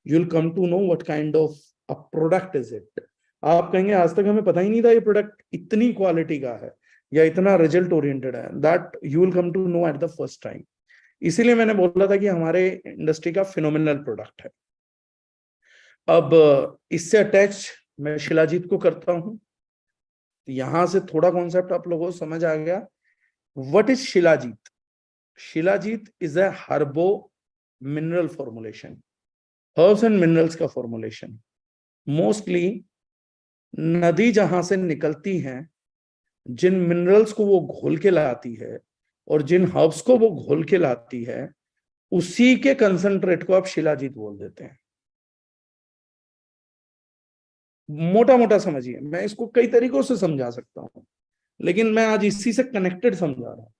You will come to know what kind of a product is it. आप कहेंगे आज तक हमें पता ही नहीं था ये प्रोडक्ट इतनी क्वालिटी का है या इतना रिजल्ट ओरिएंटेड है। That you will come to know at the first time. इसीलिए मैंने बोला था कि हमारे इंडस्ट्री का फिनोमिनल प्रोडक्ट है। अब इससे अटैच मैं शिलाजीत को करता हूं। यहां से थोड़ा कॉन्सेप्ट आप लोगों को समझ आ गया। What is shilajit? Shilajit is a हर्बो mineral formulation, herbs and minerals का फॉर्मुलेशन। मोस्टली नदी जहां से निकलती हैं, जिन मिनरल्स को वो घोल के लाती है और जिन हर्ब्स को वो घोल के लाती है, उसी के कंसंट्रेट को आप शिलाजीत बोल देते हैं। मोटा मोटा समझिए, मैं इसको कई तरीकों से समझा सकता हूं, लेकिन मैं आज इसी से कनेक्टेड समझा रहा हूं,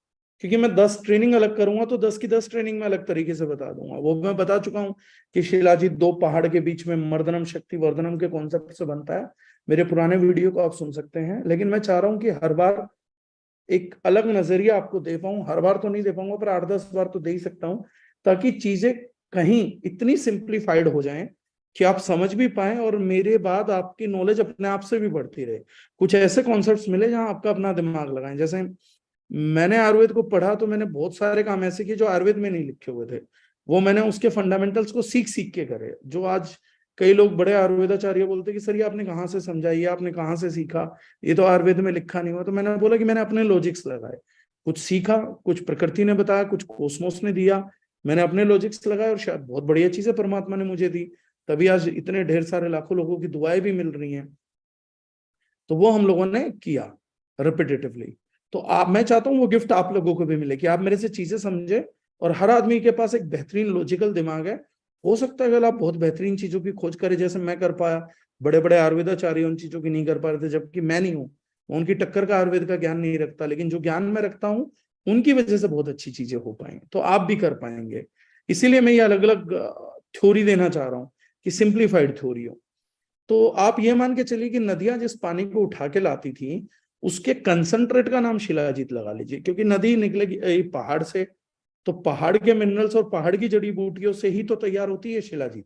क्योंकि मैं 10 ट्रेनिंग अलग करूंगा तो 10 की 10 ट्रेनिंग में अलग तरीके से बता दूंगा। वो मैं बता चुका हूं कि शिलाजीत दो पहाड़ के बीच में मर्दनम शक्ति वर्धनम के कॉन्सेप्ट से बनता है। मेरे पुराने वीडियो को आप सुन सकते हैं, लेकिन मैं चाह रहा हूं कि हर बार एक अलग नजरिया आपको दे पाऊं। हर बार तो नहीं दे पाऊंगा, पर 8-10 बार तो दे ही सकता हूं, ताकि चीजें कहीं इतनी सिंप्लीफाइड हो जाएं कि आप समझ भी पाए और मेरे बाद आपकी नॉलेज अपने आप से भी बढ़ती रहे। कुछ ऐसे कॉन्सेप्ट्स मिले जहां आपका अपना दिमाग लगाएं। जैसे मैंने आयुर्वेद को पढ़ा तो मैंने बहुत सारे काम ऐसे किए जो आयुर्वेद में नहीं लिखे हुए थे। वो मैंने उसके फंडामेंटल्स को सीख सीख के करे, जो आज कई लोग बड़े आयुर्वेदाचार्य बोलते कि सर ये आपने कहाँ से समझा, ये आपने कहाँ से सीखा, ये तो आयुर्वेद में लिखा नहीं हुआ। तो मैंने बोला कि मैंने अपने लॉजिक्स लगाए, कुछ सीखा, कुछ प्रकृति ने बताया, कुछ कोसमोस ने दिया, मैंने अपने लॉजिक्स लगाए और शायद बहुत बढ़िया चीजें परमात्मा ने मुझे दी, तभी आज इतने ढेर सारे लाखों लोगों की दुआएं भी मिल रही हैं। तो वो हम लोगों ने किया रिपीटेटिवली। तो आप, मैं चाहता हूं वो गिफ्ट आप लोगों को भी मिले कि आप मेरे से चीजें समझे। और हर आदमी के पास एक बेहतरीन लॉजिकल दिमाग है। हो सकता है अगर आप बहुत बेहतरीन चीजों की खोज करें, जैसे मैं कर पाया, बड़े बड़े आयुर्वेदाचार्य उन चीजों की नहीं कर पा रहे थे, जबकि मैं नहीं हूँ, उनकी टक्कर का आयुर्वेद का ज्ञान नहीं रखता, लेकिन जो ज्ञान मैं रखता हूँ उनकी वजह से बहुत अच्छी चीजें हो पाएंगी, तो आप भी कर पाएंगे। इसीलिए मैं ये अलग अलग थ्योरी देना चाह रहा हूँ कि सिंप्लीफाइड थ्योरी हो। तो आप ये मान के चलिए कि नदियां जिस पानी को उठा के लाती थी, उसके कंसंट्रेट का नाम शिलाजीत लगा लीजिए, क्योंकि नदी निकलेगी पहाड़ से, तो पहाड़ के मिनरल्स और पहाड़ की जड़ी बूटियों से ही तो तैयार होती है शिलाजीत।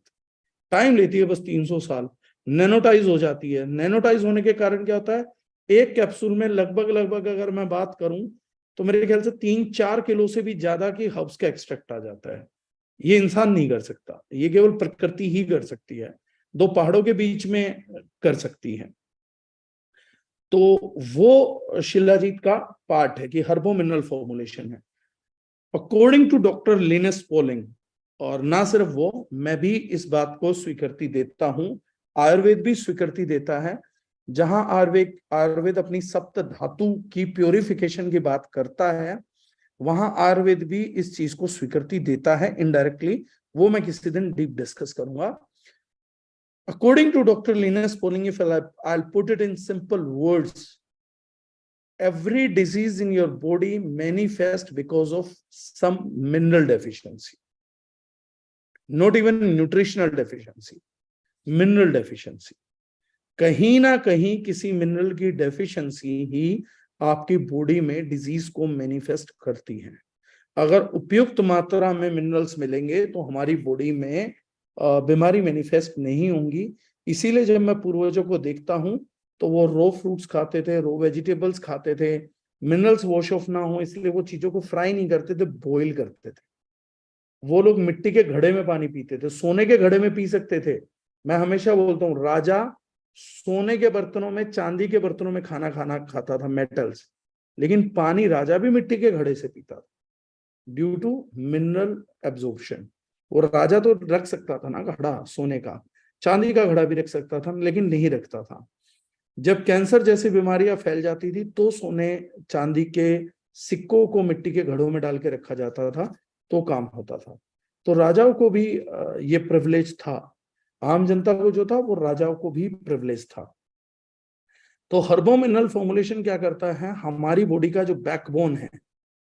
टाइम लेती है बस 300 साल। नैनोटाइज हो जाती है। नैनोटाइज होने के कारण क्या होता है, एक कैप्सूल में लगभग लगभग अगर मैं बात करूं तो मेरे ख्याल से 3-4 किलो से भी ज्यादा की हर्ब्स का एक्सट्रैक्ट आ जाता है। ये इंसान नहीं कर सकता, ये केवल प्रकृति ही कर सकती है, दो पहाड़ों के बीच में कर सकती है। तो वो शिलाजीत का पार्ट है कि हर्बो मिनरल फॉर्मुलेशन है according to doctor Linus Pauling. और ना सिर्फ वो, मैं भी इस बात को स्वीकृति देता हूं, आयुर्वेद भी स्वीकृति देता है। जहां आयुर्वेद आयुर्वेद अपनी सप्त धातु की प्योरिफिकेशन की बात करता है, वहां आयुर्वेद भी इस चीज को स्वीकृति देता है इनडायरेक्टली। वो मैं किसी दिन डीप डिस्कस करूंगा। According to Dr. Linus Pauling, if I'll put it in simple words, every disease in your body manifests because of some mineral deficiency. Not even nutritional deficiency, mineral deficiency. कहीं ना कहीं किसी mineral की deficiency ही आपकी body में disease को manifest करती है। अगर उपयुक्त मात्रा में मिनरल्स मिलेंगे तो हमारी बॉडी में बीमारी मैनिफेस्ट नहीं होंगी। इसीलिए जब मैं पूर्वजों को देखता हूं तो वो रो फ्रूट्स खाते थे, रो वेजिटेबल्स खाते थे, मिनरल्स वॉश ऑफ ना हो इसलिए वो चीजों को फ्राई नहीं करते थे, बॉईल करते थे। वो लोग मिट्टी के घड़े में पानी पीते थे, सोने के घड़े में पी सकते थे। मैं हमेशा बोलता हूँ, राजा सोने के बर्तनों में, चांदी के बर्तनों में खाना खाना खाता था, मेटल्स, लेकिन पानी राजा भी मिट्टी के घड़े से पीता था ड्यू टू मिनरल एब्जॉर्प्शन। वो राजा तो रख सकता था ना घड़ा सोने का, चांदी का घड़ा भी रख सकता था, लेकिन नहीं रखता था। जब कैंसर जैसी बीमारियां फैल जाती थी तो सोने चांदी के सिक्कों को मिट्टी के घड़ों में डाल के रखा जाता था, तो काम होता था। तो राजाओं को भी ये प्रिविलेज था, आम जनता को जो था वो राजाओं को भी प्रिविलेज था। तो हर्बो मिनरल फॉर्मुलेशन क्या करता है, हमारी बॉडी का जो बैकबोन है,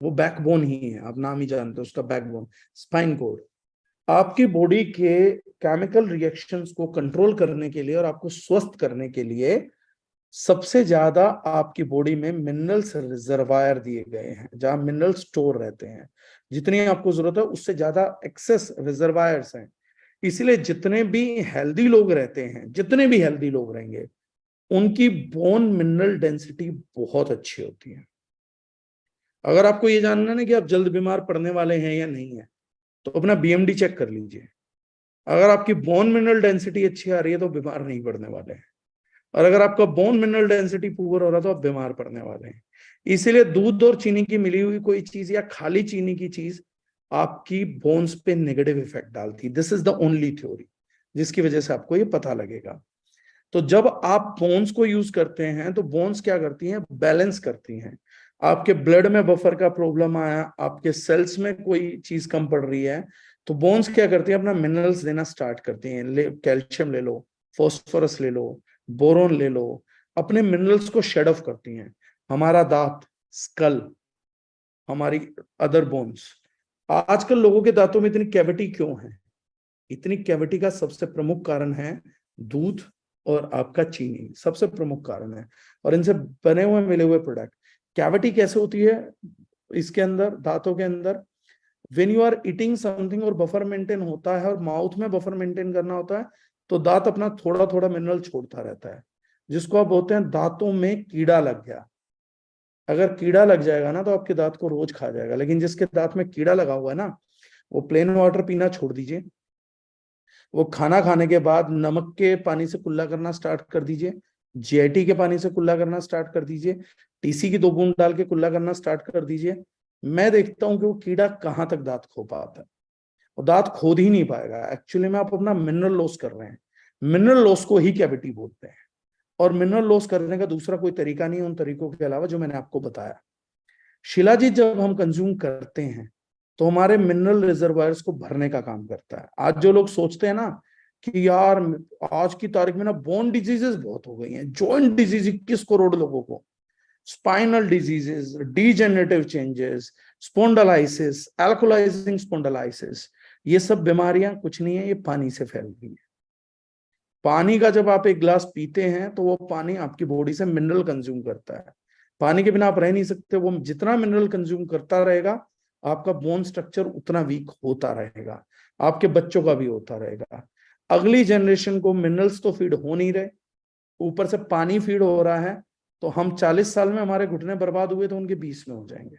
वो बैकबोन ही है, आप नाम ही जानते हो उसका, बैकबोन, स्पाइन कोड। आपकी बॉडी के केमिकल रिएक्शंस को कंट्रोल करने के लिए और आपको स्वस्थ करने के लिए सबसे ज्यादा आपकी बॉडी में मिनरल्स रिजर्वायर दिए गए हैं, जहां मिनरल स्टोर रहते हैं। जितनी आपको जरूरत है उससे ज्यादा एक्सेस रिजर्वायर्स हैं। इसलिए जितने भी हेल्दी लोग रहते हैं, जितने भी हेल्दी लोग रहेंगे, उनकी बोन मिनरल डेंसिटी बहुत अच्छी होती है। अगर आपको ये जानना है कि आप जल्द बीमार पड़ने वाले हैं या नहीं है, तो अपना बीएमडी चेक कर लीजिए। अगर आपकी बोन मिनरल डेंसिटी अच्छी आ रही है तो बीमार नहीं पड़ने वाले हैं, और अगर आपका बोन मिनरल डेंसिटी पुअर हो रहा है तो आप बीमार पड़ने वाले हैं। इसीलिए दूध और चीनी की मिली हुई कोई चीज या खाली चीनी की चीज आपकी बोन्स पे नेगेटिव इफेक्ट डालती है। This is the only theory जिसकी वजह से आपको ये पता लगेगा। तो जब आप बोन्स को यूज करते हैं तो बोन्स क्या करती हैं, बैलेंस करती हैं। आपके ब्लड में बफर का प्रॉब्लम आया, आपके सेल्स में कोई चीज कम पड़ रही है, तो बोन्स क्या करती है, अपना मिनरल्स देना स्टार्ट करती हैं। कैल्शियम ले लो, फॉस्फोरस ले लो, बोरोन ले लो, अपने मिनरल्स को शेड ऑफ करती हैं। हमारा दांत, स्कल, हमारी अदर बोन्स। आजकल लोगों के दांतों में इतनी कैविटी क्यों है? इतनी कैविटी का सबसे प्रमुख कारण है दूध और आपका चीनी, सबसे प्रमुख कारण है, और इनसे बने हुए मिले हुए प्रोडक्ट। कैविटी कैसे होती है इसके अंदर, दांतों के अंदर? When you are eating something और बफर मेंटेन होता है और माउथ में बफर मेंटेन करना होता है, तो दांत अपना थोड़ा थोड़ा मिनरल छोड़ता रहता है, जिसको आप बोलते हैं दांतों में कीड़ा लग गया। अगर कीड़ा लग जाएगा ना तो आपके दांत को रोज खा जाएगा, लेकिन जिसके दांत में कीड़ा लगा हुआ है ना, वो प्लेन वाटर पीना छोड़ दीजिए। वो खाना खाने के बाद नमक के पानी से कुल्ला करना स्टार्ट कर दीजिए, जीआईटी के पानी से कुल्ला करना स्टार्ट कर दीजिए, टीसी की 2 बूंद डाल के कुल्ला करना स्टार्ट कर दीजिए। मैं देखता हूं कि वो कीड़ा कहाँ तक दांत खो पाता है। और दांत खोद ही नहीं पाएगा। एक्चुअली में आप अपना मिनरल लॉस कर रहे हैं। मिनरल लॉस को ही कैविटी बोलते हैं, और मिनरल लॉस करने का दूसरा कोई तरीका नहीं है उन तरीकों के अलावा जो मैंने आपको बताया। शिलाजीत जब हम कंज्यूम करते हैं तो हमारे मिनरल रिजर्वायर्स को भरने का काम करता है। आज जो लोग सोचते हैं ना कि यार आज की तारीख में ना बोन डिजीजेस बहुत हो गई हैं, जॉइंट डिजीज 21 करोड़ लोगों को, स्पाइनल डिजीजेस, डीजेनरेटिव चेंजेस, स्पोंडलाइसिस, एल्कोलाइजिंग स्पोंडलाइसिस, ये सब बीमारियां कुछ नहीं है, ये पानी से फैल गई है। पानी का जब आप एक गिलास पीते हैं तो वो पानी आपकी बॉडी से मिनरल कंज्यूम करता है। पानी के बिना आप रह नहीं सकते। वो जितना मिनरल कंज्यूम करता रहेगा, आपका बोन स्ट्रक्चर उतना वीक होता रहेगा, आपके बच्चों का भी होता रहेगा। अगली जनरेशन को मिनरल्स तो फीड हो नहीं रहे, ऊपर से पानी फीड हो रहा है, तो हम 40 साल में हमारे घुटने बर्बाद हुए तो उनके 20 में हो जाएंगे।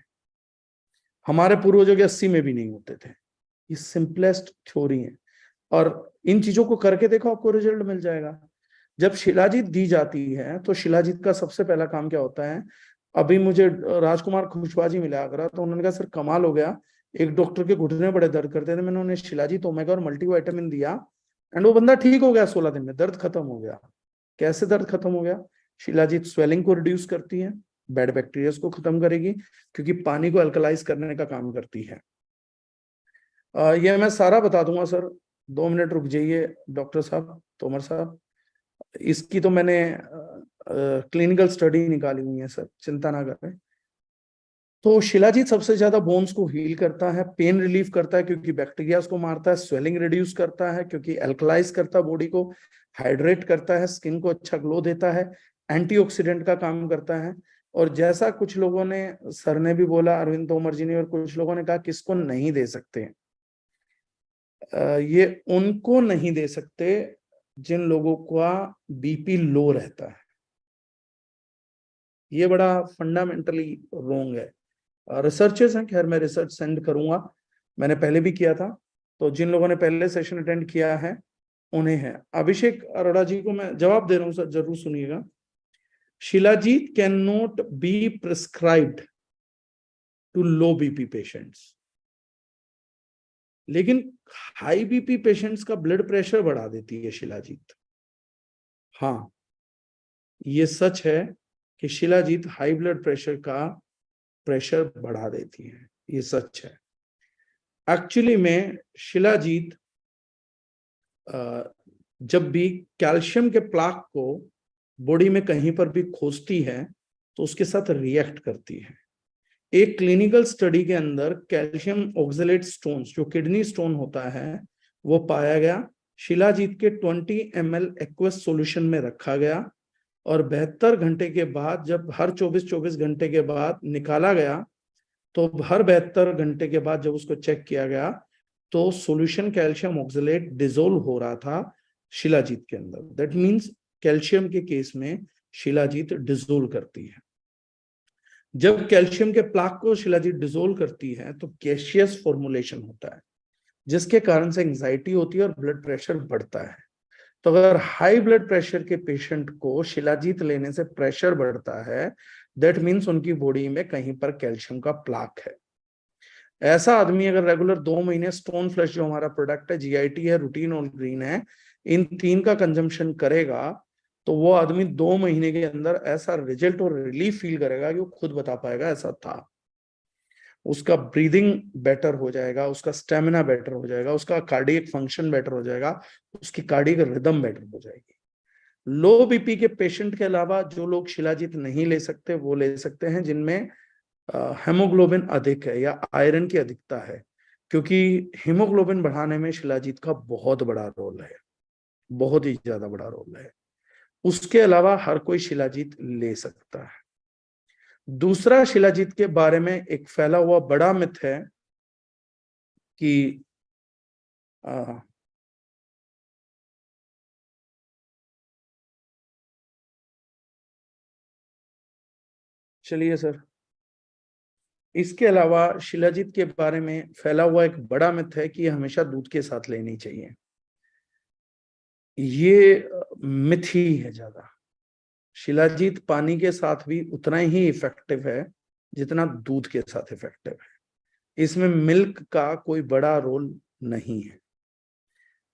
हमारे पूर्वजों के 80 में भी नहीं होते थे। ये सिंपलेस्ट थ्योरी है, और इन चीजों को करके देखो, आपको रिजल्ट मिल जाएगा। जब शिलाजीत दी जाती है तो शिलाजीत का सबसे पहला काम क्या होता है? अभी मुझे राजकुमार खुशवाहा जी मिला आगरा, तो उन्होंने कहा सर कमाल हो गया, एक डॉक्टर के घुटने बड़े दर्द करते थे, मैंने उन्हें शिलाजीत, ओमेगा और मल्टीविटामिन दिया, एंड वो बंदा ठीक हो गया, 16 दिन में दर्द खत्म हो गया। कैसे दर्द खत्म हो गया? शिलाजीत स्वेलिंग को रिड्यूस करती है, बैड बैक्टीरिया को खत्म करेगी, क्योंकि पानी को अल्कलाइज करने का काम करती है। ये मैं सारा बता दूंगा सर, 2 मिनट रुक जाइए डॉक्टर साहब, तोमर साहब। इसकी तो मैंने क्लिनिकल स्टडी निकाली हुई है सर, चिंता ना करें। तो शिलाजीत सबसे ज्यादा बोन्स को हील करता है, पेन रिलीफ करता है क्योंकि बैक्टीरिया को मारता है, स्वेलिंग रिड्यूस करता है क्योंकि एल्कलाइज करता है बॉडी को, हाइड्रेट करता है, स्किन को अच्छा ग्लो देता है, एंटीऑक्सीडेंट का काम करता है। और जैसा कुछ लोगों ने, सर ने भी बोला, अरविंद तोमर जी ने, और कुछ लोगों ने कहा किसको नहीं दे सकते, ये उनको नहीं दे सकते जिन लोगों का बीपी लो रहता है। ये बड़ा फंडामेंटली रोंग है। रिसर्चर्स हैं, खैर मैं रिसर्च सेंड करूंगा, मैंने पहले भी किया था, तो जिन लोगों ने पहले सेशन अटेंड किया है उन्हें है। अभिषेक अरोड़ा जी को मैं जवाब दे रहा हूं सर, जरूर सुनिएगा। Shilajit can not be prescribed to low BP patients, लेकिन हाई बीपी पेशेंट्स का ब्लड प्रेशर बढ़ा देती है शिलाजीत। हाँ, ये सच है कि शिलाजीत हाई ब्लड प्रेशर का प्रेशर बढ़ा देती है, ये सच है। एक्चुअली में शिलाजीत जब भी कैल्शियम के प्लाक को बॉडी में कहीं पर भी खोजती है तो उसके साथ रिएक्ट करती है। एक क्लिनिकल स्टडी के अंदर कैल्शियम ऑक्सलेट स्टोन्स, जो किडनी स्टोन होता है, वो पाया गया। शिलाजीत के 20 ml एक्वस सॉल्यूशन में रखा गया, और 72 घंटे के बाद, जब हर 24 घंटे के बाद निकाला गया, तो हर 72 घंटे के बाद जब उसको चेक किया गया तो सॉल्यूशन कैल्शियम ऑक्सलेट डिसोल्व हो रहा था शिलाजीत के अंदर। दैट मीन्स कैल्शियम के केस में शिलाजीत डिसोल्व करती है। जब कैल्शियम के प्लाक को शिलाजीत डिसोल्व करती है तो गैसियस फॉर्मुलेशन होता है, जिसके कारण से एंजाइटी होती है और ब्लड प्रेशर बढ़ता है। तो अगर हाई ब्लड प्रेशर के पेशेंट को शिलाजीत लेने से प्रेशर बढ़ता है, दैट मीन्स उनकी बॉडी में कहीं पर कैल्शियम का प्लाक है। ऐसा आदमी अगर रेगुलर 2 महीने स्टोन फ्लश जो हमारा प्रोडक्ट है, जीआईटी है, रूटीन और ग्रीन है, इन 3 का कंजम्पशन करेगा, तो वो आदमी 2 महीने के अंदर ऐसा रिजल्ट और रिलीफ फील करेगा कि वो खुद बता पाएगा ऐसा था। उसका ब्रीदिंग बेटर हो जाएगा, उसका स्टेमिना बेटर हो जाएगा, उसका कार्डियक फंक्शन बेटर हो जाएगा, उसकी कार्डियक रिदम बेटर हो जाएगी। लो बीपी के पेशेंट के अलावा जो लोग शिलाजीत नहीं ले सकते वो ले सकते हैं जिनमें हेमोग्लोबिन अधिक है या आयरन की अधिकता है, क्योंकि हीमोग्लोबिन बढ़ाने में शिलाजीत का बहुत बड़ा रोल है, बहुत ही ज्यादा बड़ा रोल है। उसके अलावा हर कोई शिलाजीत ले सकता है। दूसरा, शिलाजीत के बारे में एक फैला हुआ बड़ा मिथ है कि चलिए सर, इसके अलावा शिलाजीत के बारे में फैला हुआ एक बड़ा मिथ है कि हमेशा दूध के साथ लेनी चाहिए। ये मिथ ही है ज्यादा। शिलाजीत पानी के साथ भी उतना ही इफेक्टिव है जितना दूध के साथ इफेक्टिव है। इसमें मिल्क का कोई बड़ा रोल नहीं है।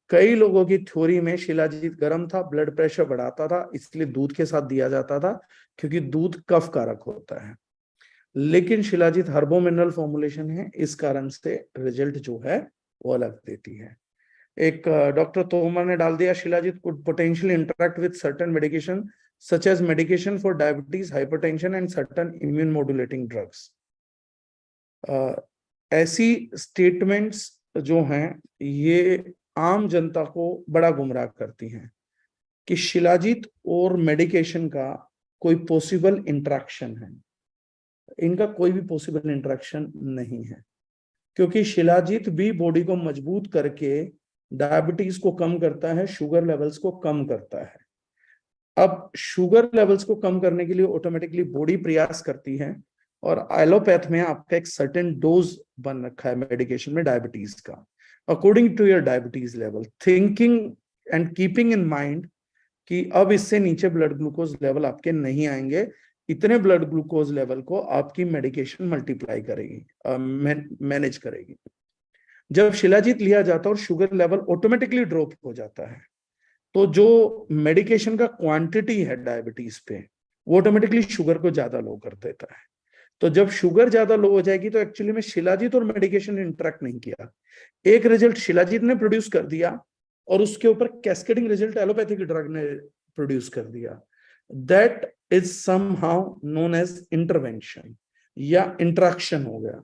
कई लोगों की थ्योरी में शिलाजीत गर्म था, ब्लड प्रेशर बढ़ाता था, इसलिए दूध के साथ दिया जाता था क्योंकि दूध कफ कारक होता है। लेकिन शिलाजीत हर्बो मिनरल फॉर्मुलेशन है, इस कारण से रिजल्ट जो है वो अलग देती है। एक डॉक्टर तोमर ने डाल दिया, shilajit could potentially interact with certain medication such as medication for diabetes, hypertension and certain immune modulating drugs. ऐसी स्टेटमेंट्स जो हैं ये आम जनता को बड़ा गुमराह करती हैं कि शिलाजीत और मेडिकेशन का कोई पॉसिबल इंटरेक्शन है। इनका कोई भी पॉसिबल इंटरेक्शन नहीं है, क्योंकि शिलाजीत भी बॉडी को मजबूत करके डायबिटीज को कम करता है, शुगर लेवल्स को कम करता है। अब शुगर लेवल्स को कम करने के लिए ऑटोमेटिकली बॉडी प्रयास करती है, और एलोपैथ में आपका एक सर्टेन डोज बन रखा है मेडिकेशन में डायबिटीज का, according to your diabetes level, thinking and keeping in mind कि अब इससे नीचे ब्लड ग्लूकोज लेवल आपके नहीं आएंगे। इतने ब्लड ग्लूकोज लेवल को आपकी मेडिकेशन मल्टीप्लाई करेगी, मैनेज करेगी। जब शिलाजीत लिया जाता है और शुगर लेवल ऑटोमेटिकली ड्रॉप हो जाता है, तो जो मेडिकेशन का क्वांटिटी है डायबिटीज पे वो ऑटोमेटिकली शुगर को ज्यादा लो कर देता है। तो जब शुगर ज्यादा लो हो जाएगी तो एक्चुअली में शिलाजीत और मेडिकेशन ने इंटरेक्ट नहीं किया, एक रिजल्ट शिलाजीत ने प्रोड्यूस कर दिया और उसके ऊपर कैस्केडिंग रिजल्ट एलोपैथिक ड्रग ने प्रोड्यूस कर दिया। That is somehow known as intervention या इंटरेक्शन हो गया।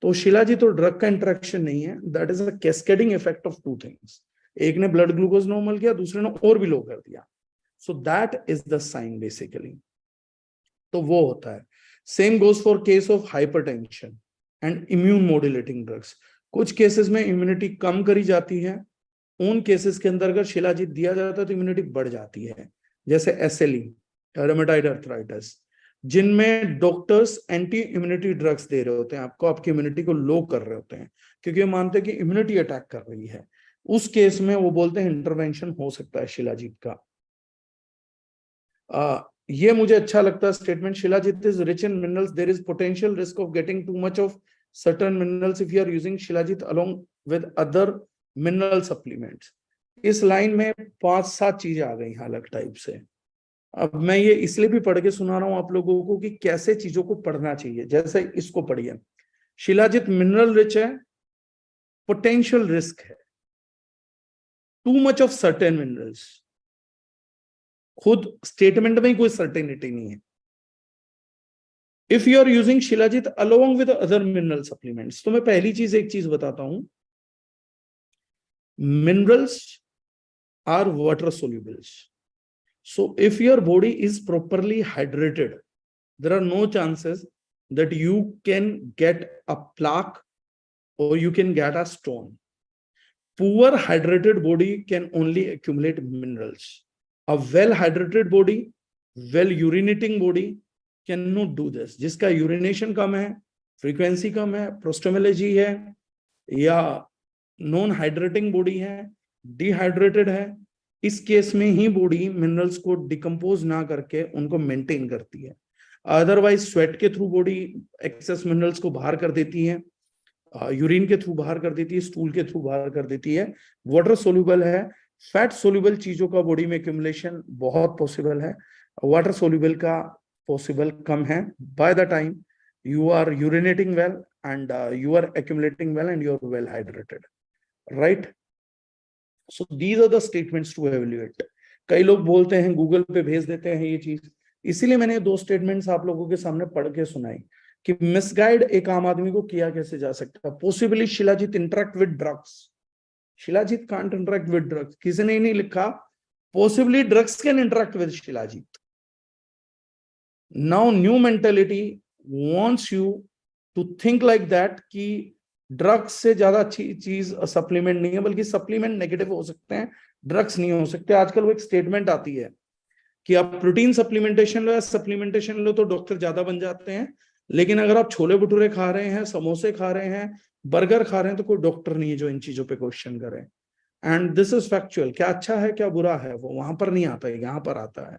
तो शिलाजीत और ड्रग का इंटरेक्शन नहीं है, that is a cascading effect of two things. एक ने ब्लड ग्लूकोज नॉर्मल किया, दूसरे ने और भी लो कर दिया। So that is the sign basically. तो वो होता है। Same goes for case of hypertension and immune modulating drugs. कुछ केसेस में इम्यूनिटी कम करी जाती है, उन केसेस के अंदर अगर शिलाजीत दिया जाता है तो इम्यूनिटी बढ़ जाती है, जैसे एसएलई, रूमेटॉइड आर्थराइटिस, जिनमें doctors anti immunity drugs they रहे होते हैं आपको, आपकी इम्यूनिटी को लो कर रहे होते हैं क्योंकि वो मानते हैं कि इम्यूनिटी अटैक कर रही है। उस केस में वो बोलते हैं इंटरवेंशन हो सकता है शिलाजीत का। ये मुझे अच्छा लगता है statement, shilajit is rich in minerals, there is potential risk of getting too much of certain minerals if you are using shilajit along with other mineral supplements. इस लाइन में 5-7 चीजें आ गई अलग टाइप से। अब मैं ये इसलिए भी पढ़ के सुना रहा हूं आप लोगों को कि कैसे चीजों को पढ़ना चाहिए। जैसे इसको पढ़िए, शिलाजीत मिनरल रिच है, पोटेंशियल रिस्क है, too much of certain minerals, खुद स्टेटमेंट में ही कोई सर्टेनिटी नहीं है। If you are using shilajit along with other mineral supplements, तो मैं पहली चीज एक चीज बताता हूं, minerals are water solubles. So if your body is properly hydrated, there are no chances that you can get a plaque or you can get a stone. poor hydrated body can only accumulate minerals. A well hydrated body, well urinating body cannot do this. जिसका urination कम है, frequency कम है, prostomology है, या non hydrating body है, dehydrated है, इस case में ही body minerals को डिकम्पोज ना करके उनको मेंटेन करती है. अदरवाइज स्वेट के थ्रू बॉडी एक्सेस मिनरल्स को बाहर कर देती है, यूरिन के थ्रू बाहर कर देती है, स्टूल के थ्रू बाहर कर देती है. वाटर सोल्यूबल है, फैट सोल्यूबल चीजों का बॉडी में एक्यूमुलेशन बहुत पॉसिबल है, वाटर सोल्यूबल का पॉसिबल कम है. By the time you are urinating well and you are accumulating well and you are well hydrated, right? So these are the statements to evaluate. कई लोग बोलते हैं Google पे भेज देते हैं ये चीज, इसीलिए मैंने दो स्टेटमेंट्स आप लोगों के सामने पढ़ के सुनाई कि मिसगाइड एक आम आदमी को किया कैसे जा सकता है. Possibly shilajit interact with drugs. Shilajit can't interact with drugs. किसी ने नहीं लिखा possibly drugs can interact with shilajit. Now new mentality wants you to think like that कि ड्रग्स से ज्यादा अच्छी चीज सप्लीमेंट नहीं है, बल्कि सप्लीमेंट नेगेटिव हो सकते हैं, ड्रग्स नहीं हो सकते. आजकल वो एक स्टेटमेंट आती है कि आप प्रोटीन सप्लीमेंटेशन लो या सप्लीमेंटेशन लो तो डॉक्टर ज्यादा बन जाते हैं, लेकिन अगर आप छोले भटूरे खा रहे हैं, समोसे खा रहे हैं, बर्गर खा रहे हैं, तो कोई डॉक्टर नहीं है जो इन चीजों पे क्वेश्चन करे. And this is factual. क्या अच्छा है क्या बुरा है वो वहां पर नहीं आता है, यहाँ पर आता है.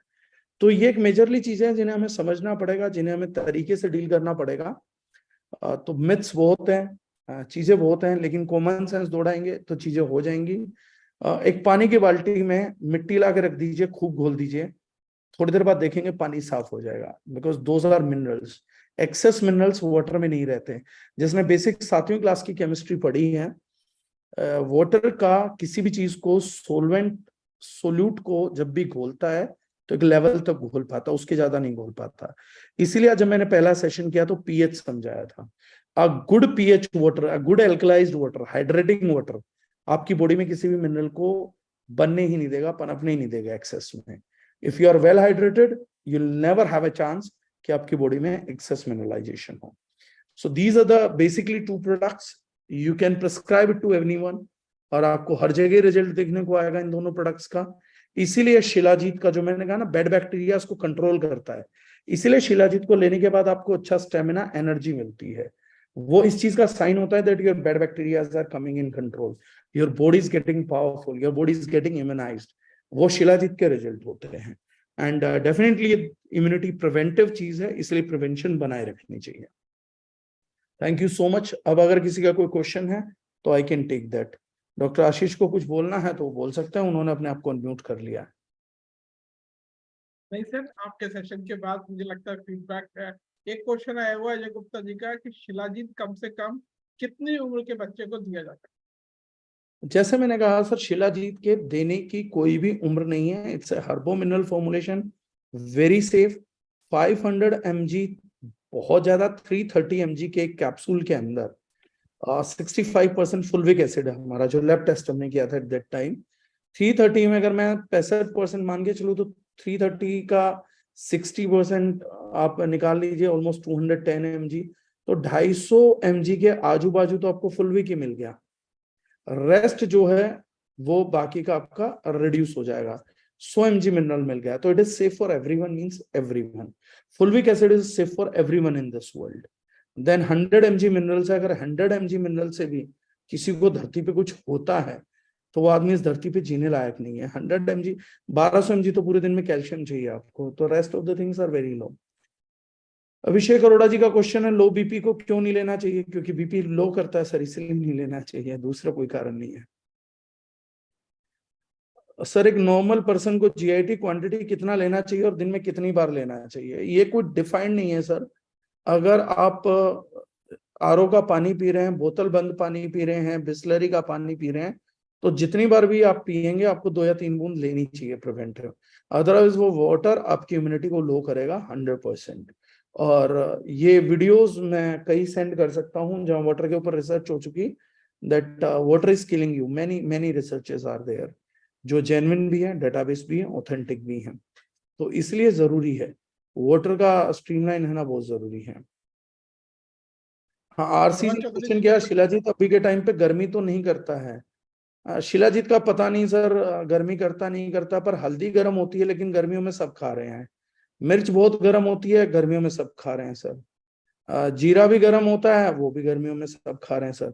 तो ये एक मेजरली चीजें हैं जिन्हें हमें समझना पड़ेगा, जिन्हें हमें तरीके से डील करना पड़ेगा. तो मिथ्स बहुत हैं, चीजें बहुत हैं, लेकिन कॉमन सेंस दौड़ाएंगे तो चीजें हो जाएंगी. एक पानी की बाल्टी में मिट्टी ला के रख दीजिए, खूब घोल दीजिए, थोड़ी देर बाद देखेंगे पानी साफ हो जाएगा, because those are minerals. Excess minerals water में नहीं रहते. जिसने बेसिक 7वीं क्लास की केमिस्ट्री पढ़ी है, वाटर का किसी भी चीज को सोलवेंट सोल्यूट को जब भी घोलता है तो एक लेवल तक घोल पाता, उसके ज्यादा नहीं घोल पाता. इसीलिए जब मैंने पहला सेशन किया तो पीएच समझाया था. A good pH water, a good alkalised water, hydrating water आपकी बॉडी में किसी भी मिनरल को बनने ही नहीं देगा, पनपने ही नहीं देगा एक्सेस में. If you are well hydrated you will never have a chance कि आपकी बॉडी में एक्सेस मिनरलाइजेशन हो. So these are the basically 2 products. You can prescribe it to everyone और आपको हर जगह रिजल्ट देखने को आएगा इन दोनों प्रोडक्ट्स का. इसीलिए शिलाजीत का जो मैंने कहा ना, बैड बैक्टीरिया उसको कंट्रोल करता है, इसीलिए शिलाजीत को लेने के बाद आपको अच्छा स्टेमिना, एनर्जी मिलती है. वो इस चीज का साइन होता है that your bad bacterias are coming in control, your body is getting powerful, your body is getting immunized. वो शिलाजीत के रिजल्ट होते हैं. एंड डेफिनेटली इम्यूनिटी प्रिवेंटिव चीज है, इसलिए प्रिवेंशन बनाए रखनी चाहिए. Thank you so much. अब अगर किसी का कोई क्वेश्चन है तो I can take that. Doctor Ashish को कुछ बोलना है तो वो बोल सकते हैं, उन्होंने अपने आप को अनम्यूट कर लिया है. नहीं सर, आपके सेशन के बाद मुझे लगता है फीडबैक है. एक क्वेश्चन आया हुआ है अजय गुप्ता जी का कि शिलाजीत कम से कम कितनी उम्र के बच्चे को दिया जाता है? जैसे मैंने कहा सर, शिलाजीत के देने की कोई भी उम्र नहीं है. It's a हर्बो mineral formulation, very safe. 500 mg बहुत ज्यादा, 330 mg के कैप्सूल के अंदर 65% फुलविक एसिड है हमारा, जो लैब टेस्ट हमने किया था एट दैट टाइम. 330 में अगर मैं 65% मान के चलूँ तो 330 का 60% आप निकाल लीजिए, ऑलमोस्ट 210 mg. तो 250 mg के आजू बाजू तो आपको फुलविक ही मिल गया. रेस्ट जो है वो बाकी का आपका रिड्यूस हो जाएगा. 100 mg मिनरल मिल गया. तो it is safe for everyone, means everyone. Fulvic acid is safe for everyone in this world. Then 100 mg mineral से, अगर 100 mg मिनरल से भी किसी को धरती पे कुछ होता है तो वो आदमी इस धरती पे जीने लायक नहीं है. 100 mg, 1200 mg तो पूरे दिन में कैल्शियम चाहिए आपको. तो rest of the things are very low. Abhishek Arora ji का क्वेश्चन है, लो बीपी को क्यों नहीं लेना चाहिए? क्योंकि बीपी लो करता है सर, इसलिए नहीं लेना चाहिए, दूसरा कोई कारण नहीं है. सर, एक नॉर्मल पर्सन को जीआईटी क्वांटिटी कितना लेना चाहिए और दिन में कितनी बार लेना चाहिए? ये कोई डिफाइंड नहीं है सर. अगर आप आरओ का पानी पी रहे हैं, बोतल बंद पानी पी रहे हैं, बिस्लरी का पानी पी रहे हैं, तो जितनी बार भी आप पिएंगे आपको 2 या 3 बूंद लेनी चाहिए प्रिवेंटिव. अदरवाइज वो वाटर आपकी इम्यूनिटी को लो करेगा 100%. और ये वीडियोस मैं कई सेंड कर सकता हूँ जहाँ वाटर के ऊपर रिसर्च हो चुकी, that water is killing you. Many researches are there जो जेन्युइन भी है, डेटाबेस भी है, ऑथेंटिक भी है. तो इसलिए जरूरी है वाटर का स्ट्रीमलाइन होना, बहुत जरूरी है. हाँ, आरसी जी क्वेश्चन किया, शिलाजीत अभी के टाइम पे गर्मी तो नहीं करता है. शिलाजीत का पता नहीं सर, गर्मी करता नहीं करता, पर हल्दी गर्म होती है लेकिन गर्मियों में सब खा रहे हैं। मिर्च बहुत गर्म होती है, गर्मियों में सब खा रहे हैं सर। जीरा भी गर्म होता है, वो भी गर्मियों में सब खा रहे हैं सर।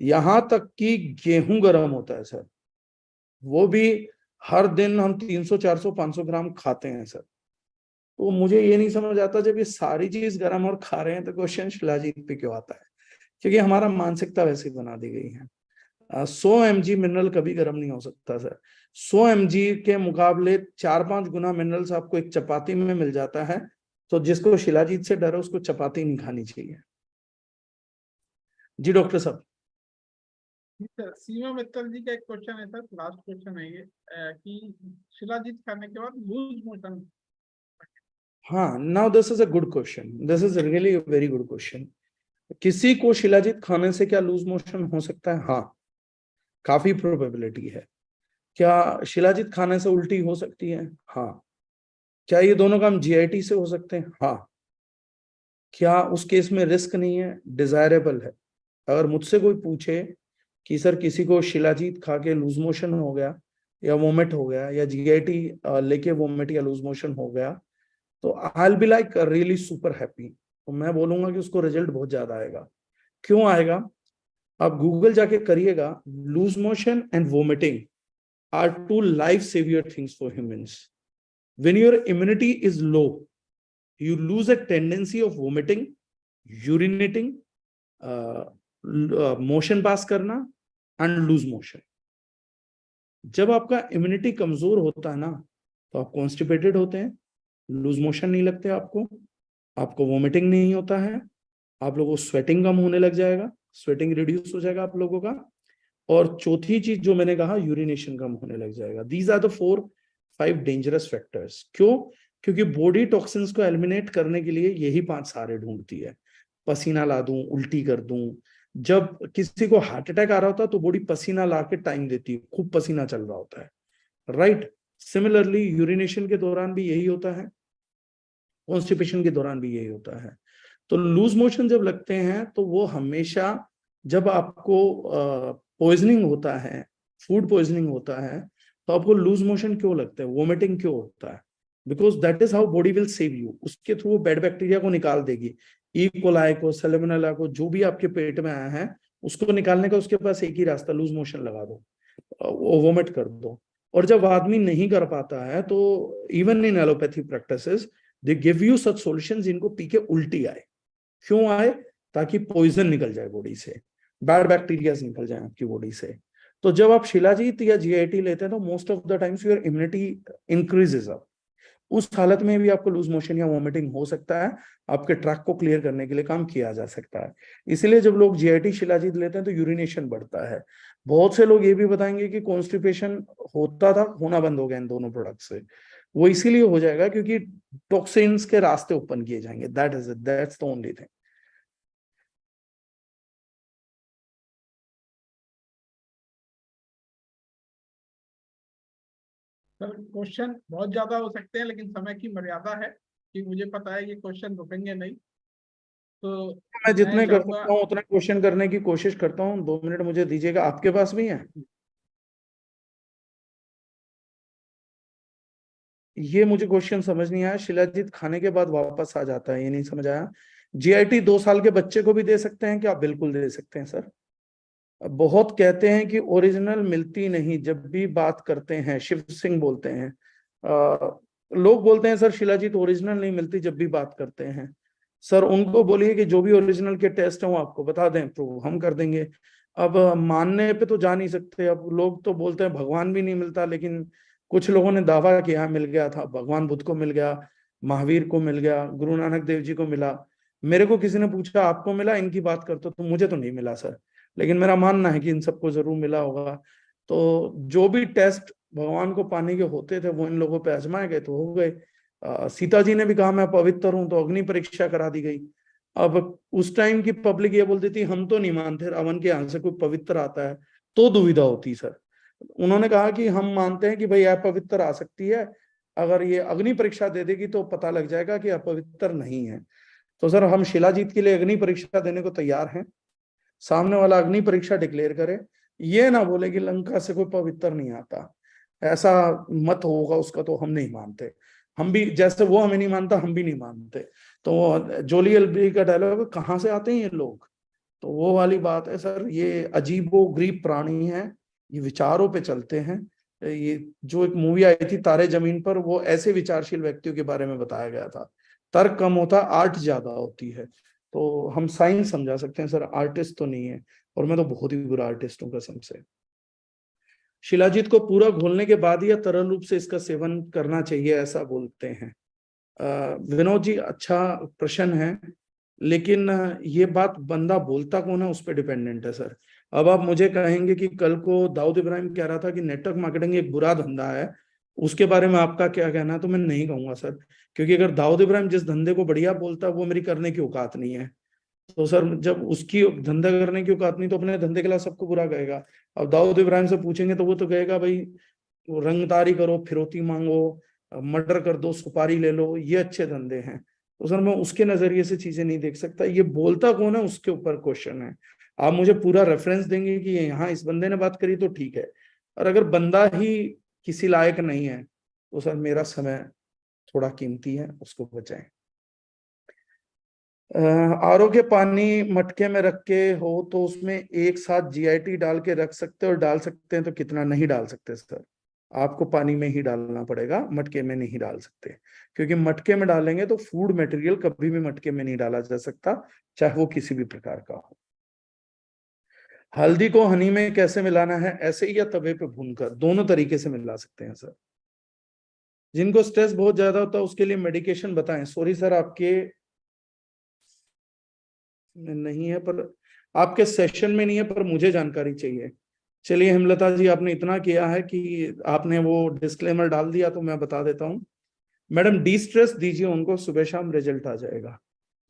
यहाँ तक कि गेहूं गर्म होता है सर, वो भी हर दिन हम 300 400 500 ग्राम खाते हैं सर। तो मुझे ये नहीं समझ आता, जब ये सारी चीज गर्म और खा रहे हैं तो क्वेश्चन शिलाजीत पे क्यों आता है? क्योंकि हमारा मानसिकता वैसी बना दी गई है। 100 mg मिनरल कभी गर्म नहीं हो सकता सर। 100 mg के मुकाबले 4-5 गुना मिनरल्स आपको एक चपाती में मिल जाता है। तो जिसको शिलाजीत से डर है उसको चपाती नहीं खानी चाहिए। जी डॉक्टर साहब। जी सर, सीमा मित्तल जी का एक क्वेश्चन है सर, लास्ट क्वेश्चन है ये, कि शिलाजीत खाने के बाद लूज मोशन। हाँ, now this is a good question, this is really very good question. किसी को शिलाजीत खाने से क्या लूज मोशन हो सकता है? हाँ, काफी प्रोबेबिलिटी है। क्या शिलाजीत खाने से उल्टी हो सकती है? हाँ। क्या ये दोनों काम जीआईटी से हो सकते हैं? हाँ। क्या उस केस में रिस्क नहीं है? डिजायरेबल है। अगर मुझसे कोई पूछे कि सर किसी को शिलाजीत खा के लूज मोशन हो गया या वोमिट हो गया या जीआईटी लेके वोमिट या लूज मोशन हो गया, तो आई will be like really super happy. तो मैं बोलूंगा कि उसको रिजल्ट बहुत ज्यादा आएगा। क्यों आएगा? आप गूगल जाके करिएगा, loose motion and vomiting are two life saver things for humans. When your immunity is low, you lose a tendency of vomiting, urinating, motion pass करना एंड लूज मोशन। जब आपका इम्यूनिटी कमजोर होता है ना, तो आप कॉन्स्टिपेटेड होते हैं, लूज मोशन नहीं लगते आपको, आपको वोमिटिंग नहीं होता है, आप लोगों को स्वेटिंग कम होने लग जाएगा, स्वेटिंग रिड्यूस हो जाएगा आप लोगों का। और चौथी चीज जो मैंने कहा, यूरिनेशन कम होने लग जाएगा। These are the 4-5 dangerous factors. क्यों? क्योंकि बॉडी टॉक्सिन्स को एलिमिनेट करने के लिए यही 5 सहारे ढूंढती है। पसीना ला दूं, उल्टी कर दूं। जब किसी को हार्ट अटैक आ रहा होता है तो बॉडी पसीना ला के टाइम देती है, खूब पसीना चल रहा होता है, राइट? सिमिलरली यूरिनेशन के दौरान भी यही होता है, कॉन्स्टिपेशन के दौरान भी यही होता है। तो लूज मोशन जब लगते हैं तो वो हमेशा, जब आपको पॉइजनिंग होता है, फूड पॉइजनिंग होता है, तो आपको लूज मोशन क्यों लगता है, वोमिटिंग क्यों होता है? Because that is how body will save you. उसके थ्रू वो बैड बैक्टीरिया को निकाल देगी, ई कोलाई को, सैल्मोनेला को, जो भी आपके पेट में आया है उसको निकालने का उसके पास एक ही रास्ता, लूज मोशन लगा दो, वो वोमिट कर दो। और जब आदमी नहीं कर पाता है तो even in allopathy practices they give you such solutions जिनको पी के उल्टी आए। क्यों आए? ताकि पॉइजन निकल जाए बॉडी से, बैड बैक्टीरिया निकल जाए आपकी बॉडी से। तो जब आप शिलाजीत या जीआईटी लेते हैं तो most of the times your immunity increases up. उस हालत में भी आपको लूज मोशन या वोमिटिंग हो सकता है, आपके ट्रैक को क्लियर करने के लिए काम किया जा सकता है। इसलिए जब लोग जीआईटी शिलाजीत लेते हैं तो यूरिनेशन बढ़ता है। बहुत से लोग ये भी बताएंगे कि कॉन्स्टिपेशन होता था, होना बंद हो गया इन दोनों प्रोडक्ट से। वो इसीलिए हो जाएगा क्योंकि टॉक्सिन्स के रास्ते ओपन किए जाएंगे। That is it, that's the only thing. Sir question बहुत ज्यादा हो सकते हैं लेकिन समय की मर्यादा है, कि मुझे पता है ये क्वेश्चन रुकेंगे नहीं। तो मैं मैं जितने कर चाहूंगा, सकता हूँ उतना क्वेश्चन करने की कोशिश करता हूँ। 2 मिनट मुझे दीजिएगा, आपके पास भी है? ये मुझे क्वेश्चन समझ नहीं आया, शिलाजीत खाने के बाद वापस आ जाता है, ये नहीं समझ आया। जीआईटी 2 साल के बच्चे को भी दे सकते हैं क्या? बिल्कुल दे सकते हैं सर। बहुत कहते हैं कि ओरिजिनल मिलती नहीं, जब भी बात करते हैं शिव सिंह बोलते हैं, लोग बोलते हैं सर शिलाजीत ओरिजिनल नहीं मिलती जब भी बात करते हैं। सर उनको बोलिए कि जो भी ओरिजिनल के टेस्ट हैं वो आपको बता दें तो हम कर देंगे। अब मानने पे तो जा नहीं सकते। अब लोग तो बोलते हैं भगवान भी नहीं मिलता, लेकिन कुछ लोगों ने दावा किया मिल गया था, भगवान बुद्ध को मिल गया, महावीर को मिल गया, गुरु नानक देव जी को मिला। मेरे को किसी ने पूछा आपको मिला, इनकी बात करते तो मुझे तो नहीं मिला सर, लेकिन मेरा मानना है कि इन सबको जरूर मिला होगा। तो जो भी टेस्ट भगवान को पाने के होते थे वो इन लोगों पे आजमाए गए तो हो गए। सीता जी ने भी कहा मैं पवित्र हूं, तो अग्नि परीक्षा करा दी गई। अब उस टाइम की पब्लिक ये बोलती थी हम तो नहीं मानते रावण के यहाँ से कोई पवित्र आता है, तो दुविधा होती सर। उन्होंने कहा कि हम मानते हैं कि भाई अपवित्र आ सकती है, अगर ये अग्नि परीक्षा दे देगी तो पता लग जाएगा कि अपवित्र नहीं है। तो सर हम शिलाजीत के लिए अग्नि परीक्षा देने को तैयार हैं। सामने वाला अग्नि परीक्षा डिक्लेयर करे, ये ना बोले कि लंका से कोई पवित्र नहीं आता, ऐसा मत होगा उसका तो हम नहीं मानते। हम भी जैसे वो हमें नहीं मानता, हम भी नहीं मानते। तो जोली एलबी का डायलॉग, कहाँ से आते हैं ये लोग, तो वो वाली बात है सर। ये अजीबोगरीब प्राणी है, ये विचारों पे चलते हैं। ये जो एक मूवी आई थी तारे जमीन पर, वो ऐसे विचारशील व्यक्तियों के बारे में बताया गया था। तर्क कम होता, आर्ट ज्यादा होती है। तो हम साइंस समझा सकते हैं सर, आर्टिस्ट तो नहीं है। और मैं तो बहुत ही बुरा आर्टिस्ट हूँ कसम से। शिलाजीत को पूरा घोलने के बाद या तरल रूप से इसका सेवन करना चाहिए, ऐसा बोलते हैं। विनोद जी, अच्छा प्रश्न है। लेकिन ये बात बंदा बोलता कौन है उस पर डिपेंडेंट है सर। अब आप मुझे कहेंगे कि कल को दाऊद इब्राहिम कह रहा था कि नेटवर्क मार्केटिंग एक बुरा धंधा है, उसके बारे में आपका क्या कहना है, तो मैं नहीं कहूंगा सर। क्योंकि अगर दाऊद इब्राहिम जिस धंधे को बढ़िया बोलता है, वो मेरी करने की औकात नहीं है। तो सर जब उसकी धंधा करने की औकात नहीं, तो अपने धंधे के लिए सबको बुरा कहेगा। अब दाऊद इब्राहिम से पूछेंगे तो वो तो कहेगा भाई, वो रंगदारी करो, फिरौती मांगो, मर्डर कर दो, सुपारी ले लो, ये अच्छे धंधे हैं। तो सर मैं उसके नजरिए से चीजें नहीं देख सकता। ये बोलता कौन है उसके ऊपर क्वेश्चन है। आप मुझे पूरा रेफरेंस देंगे कि यहाँ इस बंदे ने बात करी तो ठीक है। और अगर बंदा ही किसी लायक नहीं है, तो सर मेरा समय थोड़ा कीमती है, उसको बचाएं। आरओ के पानी मटके में रख के हो तो उसमें एक साथ जीआईटी डाल के रख सकते हैं, और डाल सकते हैं तो कितना, नहीं डाल सकते सर। आपको पानी में ही डालना पड़ेगा, मटके में नहीं डाल सकते। क्योंकि मटके में डालेंगे तो फूड मटेरियल कभी भी मटके में नहीं डाला जा सकता, चाहे वो किसी भी प्रकार का हो। हल्दी को हनी में कैसे मिलाना है, ऐसे ही या तवे पे भूनकर, दोनों तरीके से मिला सकते हैं सर। जिनको स्ट्रेस बहुत ज्यादा होता है उसके लिए मेडिकेशन बताएं। सॉरी सर, आपके नहीं है, पर आपके सेशन में नहीं है, पर मुझे जानकारी चाहिए। चलिए हेमलता जी, आपने इतना किया है कि आपने वो डिस्क्लेमर डाल दिया, तो मैं बता देता हूँ। मैडम, डी स्ट्रेस दीजिए उनको, सुबह शाम रिजल्ट आ जाएगा,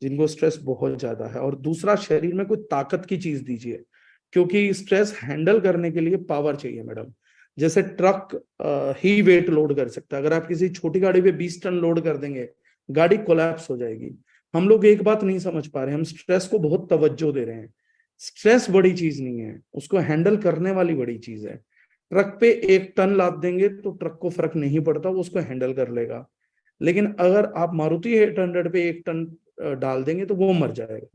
जिनको स्ट्रेस बहुत ज्यादा है। और दूसरा, शरीर में कोई ताकत की चीज दीजिए, क्योंकि स्ट्रेस हैंडल करने के लिए पावर चाहिए मैडम। जैसे ट्रक ही वेट लोड कर सकता है, अगर आप किसी छोटी गाड़ी पे 20 टन लोड कर देंगे, गाड़ी कोलैप्स हो जाएगी। हम लोग एक बात नहीं समझ पा रहे, हम स्ट्रेस को बहुत तवज्जो दे रहे हैं। स्ट्रेस बड़ी चीज नहीं है, उसको हैंडल करने वाली बड़ी चीज है। ट्रक पे 1 टन लाद देंगे तो ट्रक को फर्क नहीं पड़ता, वो उसको हैंडल कर लेगा। लेकिन अगर आप मारुति 800 पे 1 टन डाल देंगे तो वो मर जाएगा।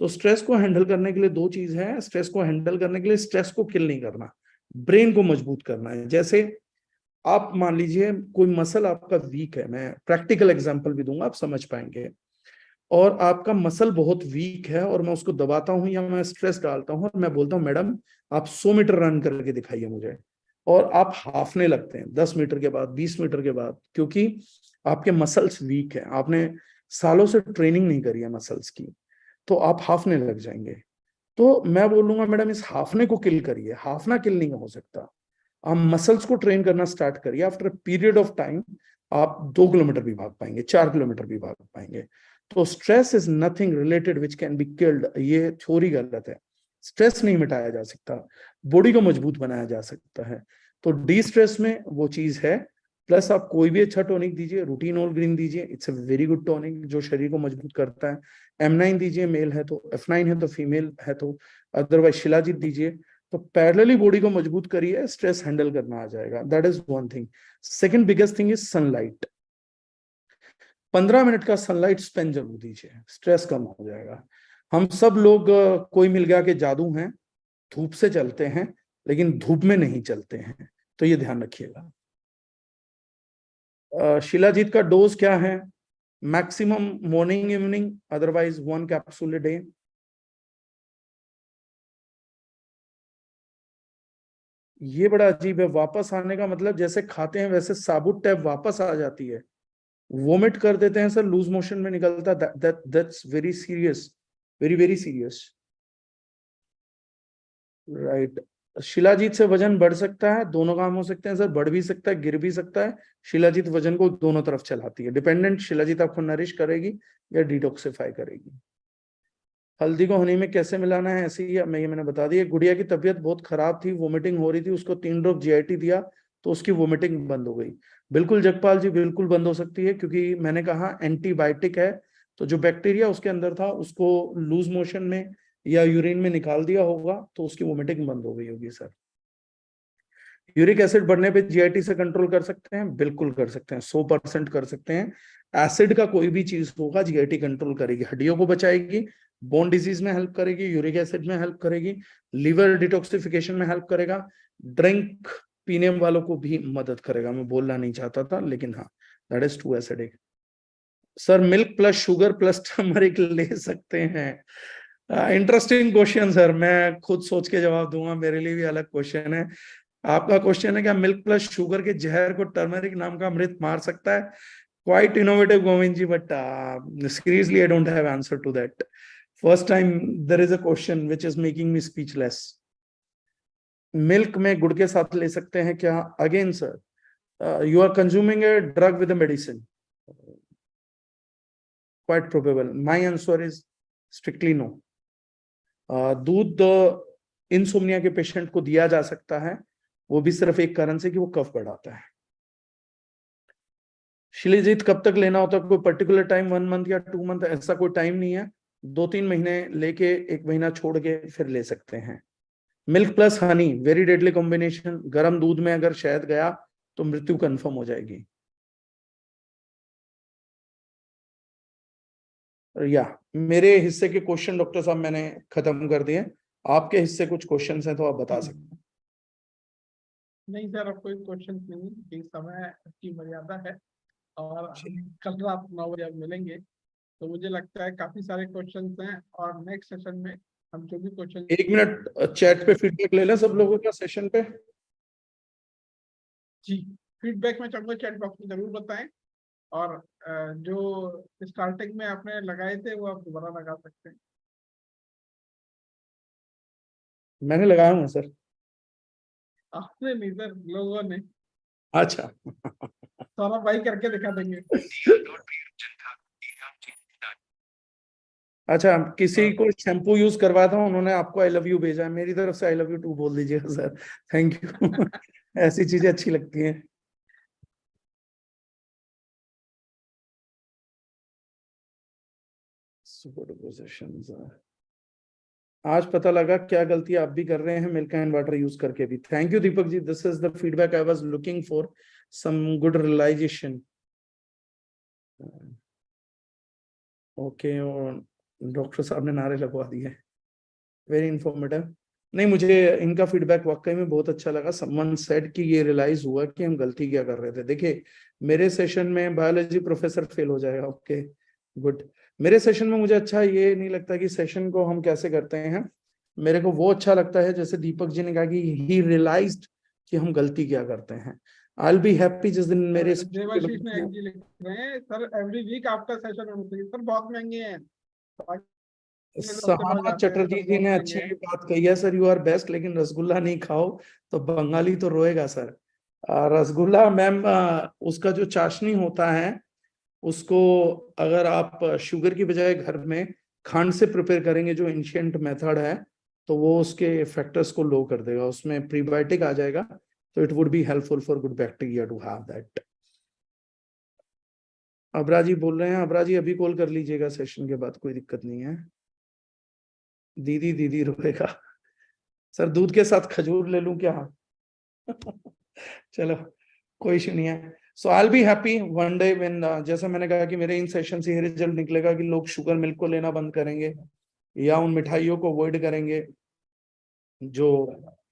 तो स्ट्रेस को हैंडल करने के लिए दो चीज है। स्ट्रेस को हैंडल करने के लिए स्ट्रेस को किल नहीं करना, ब्रेन को मजबूत करना है। जैसे आप मान लीजिए कोई मसल आपका वीक है, मैं प्रैक्टिकल एग्जांपल भी दूंगा, आप समझ पाएंगे। और आपका मसल बहुत वीक है, और मैं उसको दबाता हूं या मैं स्ट्रेस डालता हूं, और मैं बोलता हूं मैडम आप 100 मीटर रन करके दिखाइए मुझे, और आप हाफने लगते हैं 10 मीटर के बाद, 20 मीटर के बाद, क्योंकि आपके मसल्स वीक है, आपने सालों से ट्रेनिंग नहीं करी है मसल्स की, तो आप हाफने लग जाएंगे। तो मैं बोलूंगा मैडम इस हाफने को किल करिए, हाफना किल नहीं हो सकता। आप मसल्स को ट्रेन करना स्टार्ट करिए, आफ्टर पीरियड ऑफ टाइम आप 2 किलोमीटर भी भाग पाएंगे, 4 किलोमीटर भी भाग पाएंगे। तो stress is nothing related which can be killed, ये थ्योरी गलत है। स्ट्रेस नहीं मिटाया जा सकता, बॉडी को मजबूत बनाया जा सकता है। तो डी स्ट्रेस में वो चीज है। प्लस आप कोई भी अच्छा टॉनिक दीजिए, रूटीनोल ग्रीन दीजिए, it's a very good tonic जो शरीर को मजबूत करता है। M9 दीजिए, मेल है तो, F9 है तो, फीमेल है तो, अदरवाइज शिलाजीत दीजिए। तो पैरेलली बॉडी को मजबूत करिए, स्ट्रेस हैंडल करना आ जाएगा। That is one thing. Second biggest thing is sunlight. 15 minute का सनलाइट स्पेंड जरूर दीजिए, स्ट्रेस कम हो जाएगा। हम सब लोग कोई मिल गया के जादू हैं, धूप से चलते हैं, लेकिन धूप में नहीं चलते हैं, तो ये ध्यान रखिएगा। शिलाजीत का डोज क्या है? Maximum morning evening, otherwise 1 capsule a day. ये बड़ा अजीब है, वापस आने का मतलब जैसे खाते हैं वैसे साबुत टैब वापस आ जाती है, वोमिट कर देते हैं सर, लूज मोशन में निकलता, that's very serious, very very serious. Right. Shilajit से वजन बढ़ सकता है, दोनों काम हो सकते हैं सर, बढ़ भी सकता है, गिर भी सकता है। शिलाजीत वजन को दोनों तरफ चलाती है, डिपेंडेंट। शिलाजीत आपको नरिश करेगी या डिटॉक्सिफाई करेगी। हल्दी को हनी में कैसे मिलाना है, ऐसे ही मैंने बता दिया। गुड़िया की तबीयत बहुत खराब थी, वोमिटिंग हो रही थी, उसको 3 ड्रॉप जीआईटी दिया तो उसकी वोमिटिंग बंद हो गई। बिल्कुल जगपाल जी, बिल्कुल बंद हो सकती है, क्योंकि मैंने कहा एंटीबायोटिक है, तो जो बैक्टीरिया उसके अंदर था उसको लूज मोशन में या यूरिन में निकाल दिया होगा, तो उसकी वोमिटिंग बंद हो गई होगी सर। यूरिक एसिड बढ़ने पे जीआईटी से कंट्रोल कर सकते हैं, बिल्कुल कर सकते हैं, 100% कर सकते हैं। एसिड का कोई भी चीज होगा जीआईटी कंट्रोल करेगी, हड्डियों को बचाएगी, बोन डिजीज में हेल्प करेगी, यूरिक एसिड में हेल्प करेगी, लिवर डिटॉक्सिफिकेशन में हेल्प करेगा, ड्रिंक पीने वालों को भी मदद करेगा। मैं बोलना नहीं चाहता था, लेकिन हाँ, that is too acidic. Sir milk plus sugar plus turmeric ले सकते हैं? इंटरेस्टिंग क्वेश्चन सर, मैं खुद सोच के जवाब दूंगा, मेरे लिए भी अलग क्वेश्चन है। आपका क्वेश्चन है क्या मिल्क प्लस शुगर के जहर को टर्मरिक नाम का अमृत मार सकता है? Quite innovative Govind ji, but seriously I don't have answer to that. First time there is a question which is making me speechless. Milk में गुड़ के साथ ले सकते हैं क्या? Again sir, you are consuming a drug with a medicine, quite probable. My answer is strictly no. दूध insomnia के पेशेंट को दिया जा सकता है, वो भी सिर्फ एक कारण से कि वो कफ बढ़ाता है। शिलीजीत कब तक लेना होता है? कोई पर्टिकुलर टाइम, 1 मंथ या 2 मंथ, ऐसा कोई टाइम नहीं है। 2-3 महीने लेके 1 महीना छोड़ के फिर ले सकते हैं। Milk plus Honey very deadly combination, गर्म दूध में अगर शहद गया तो मृत्यु कंफर्म हो जाएगी। या मेरे हिस्से के क्वेश्चन डॉक्टर साहब मैंने खत्म कर दिए, आपके हिस्से कुछ क्वेश्चंस हैं तो आप बता सकते हैं। नहीं सर, अब कोई क्वेश्चन नहीं, ये समय की मर्यादा है और हम कल रात 9 बजे मिलेंगे, तो मुझे लगता है काफी सारे क्वेश्चंस हैं और नेक्स्ट सेशन में हम जो भी क्वेश्चन। 1 मिनट चैट पे फीडबैक ले लें सब लोगों का सेशन पे। जी, फीडबैक में चाहूंगा चैट बॉक्स में जरूर बताएं, और जो स्टार्टिंग में आपने लगाए थे वो आप दोबारा लगा सकते हैं। मैंने लगाया हूँ सर। आपने नहीं सर, लोगों ने। अच्छा सौरभ भाई करके दिखा देंगे। अच्छा, किसी को शैम्पू यूज करवाया था, उन्होंने आपको आई लव यू भेजा है, मेरी तरफ से आई लव यू टू बोल दीजिएगा सर, थैंक यू ऐसी चीजें अच्छी लगती हैं। आज पता लगा क्या गलती आप भी कर रहे हैं मिल्क एंड वाटर यूज करके भी। Thank you Deepak ji, this is the feedback I was looking for, some good realization. Okay, और डॉक्टर साहब ने नारे लगवा दिए, वेरी इंफॉर्मेटिव। नहीं, मुझे इनका फीडबैक वाकई में बहुत अच्छा लगा। समवन सेड कि ये रियलाइज हुआ कि हम गलती क्या कर रहे थे। देखिए, मेरे सेशन में बायोलॉजी प्रोफेसर फेल हो जाएगा, ओके गुड। मेरे सेशन में मुझे अच्छा ये नहीं लगता कि सेशन को हम कैसे करते हैं, मेरे को वो अच्छा लगता है जैसे दीपक जी ने कहा कि ही रियलाइज्ड कि हम गलती क्या करते हैं। आई विल बी हैप्पी जिस दिन मेरे देवाशीष नायक जी लिख रहे हैं सर, एवरी वीक आपका सेशन होना चाहिए सर, बहुत महंगे हैं। सहाना चटर्जी जी ने अच्छी बात कही है सर, यू आर बेस्ट, लेकिन रसगुल्ला नहीं खाओ तो बंगाली तो रोएगा सर। रसगुल्ला मैम, उसका जो चाशनी होता है उसको अगर आप शुगर की बजाय घर में खांड से प्रिपेयर करेंगे, जो एंशिएंट मेथड है, तो वो उसके फैक्टर्स को लो कर देगा, उसमें प्रीबायोटिक आ जाएगा, तो it would be helpful for good bacteria to have that. Abra ji बोल रहे हैं, अबरा जी अभी कॉल कर लीजिएगा सेशन के बाद, कोई दिक्कत नहीं है। दीदी दीदी रोएगा सर, दूध के साथ खजूर ले लूं क्या? चलो कोई इशू नहीं है। So I will be happy one day when, जैसा मैंने कहा कि मेरे इन सेशन से ये रिजल्ट निकलेगा कि लोग शुगर मिल्क को लेना बंद करेंगे या उन मिठाइयों को अवॉइड करेंगे जो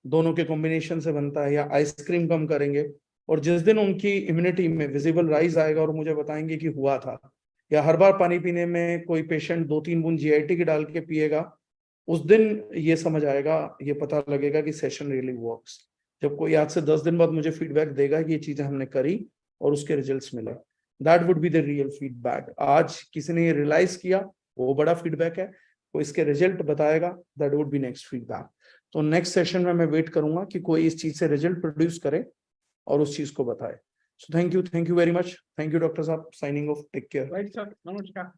दोनों के कॉम्बिनेशन से बनता है, या आइसक्रीम कम करेंगे। और जिस दिन उनकी इम्यूनिटी में विजिबल राइज आएगा और मुझे बताएंगे कि हुआ था, या हर बार पानी पीने में कोई पेशेंट 2-3 बूंद जीआईटी की डाल के पिएगा, उस दिन ये समझ आएगा, ये पता लगेगा कि सेशन रियली वर्क्स। जब कोई आज से 10 दिन बाद मुझे फीडबैक देगा कि ये चीजें हमने करी और उसके रिजल्ट्स मिले, that would be the real feedback. आज किसी ने ये रियलाइज किया, वो बड़ा फीडबैक है, वो इसके रिजल्ट बताएगा, that would be next feedback. तो नेक्स्ट सेशन में मैं वेट करूंगा कि कोई इस चीज से रिजल्ट प्रोड्यूस करे और उस चीज को बताए। So thank you very much, thank you doctor साहब, signing off, take care. Right sir, नमस्कार।